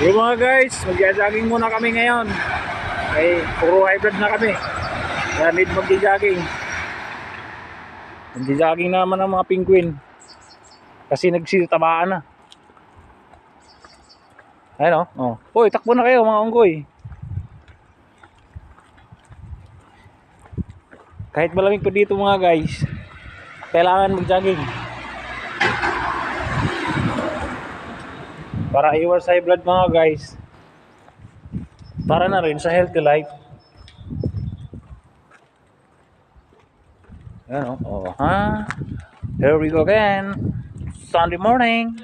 Yung mga guys, mag-jogging muna kami ngayon. Ay, puro high blood na kami. Kaya need mag-jogging. Mag-jogging naman ang mga penguin. Kasi nagsitamaan na. Ayun o. Oh. Uy, takbo na kayo mga unggoy. Kahit malamig pa dito mga guys, kailangan mag-jogging. Para iwas high blood mga guys. Para na rin sa healthy life. Ayan o. Oh, ha? Here we go again. Sunday morning.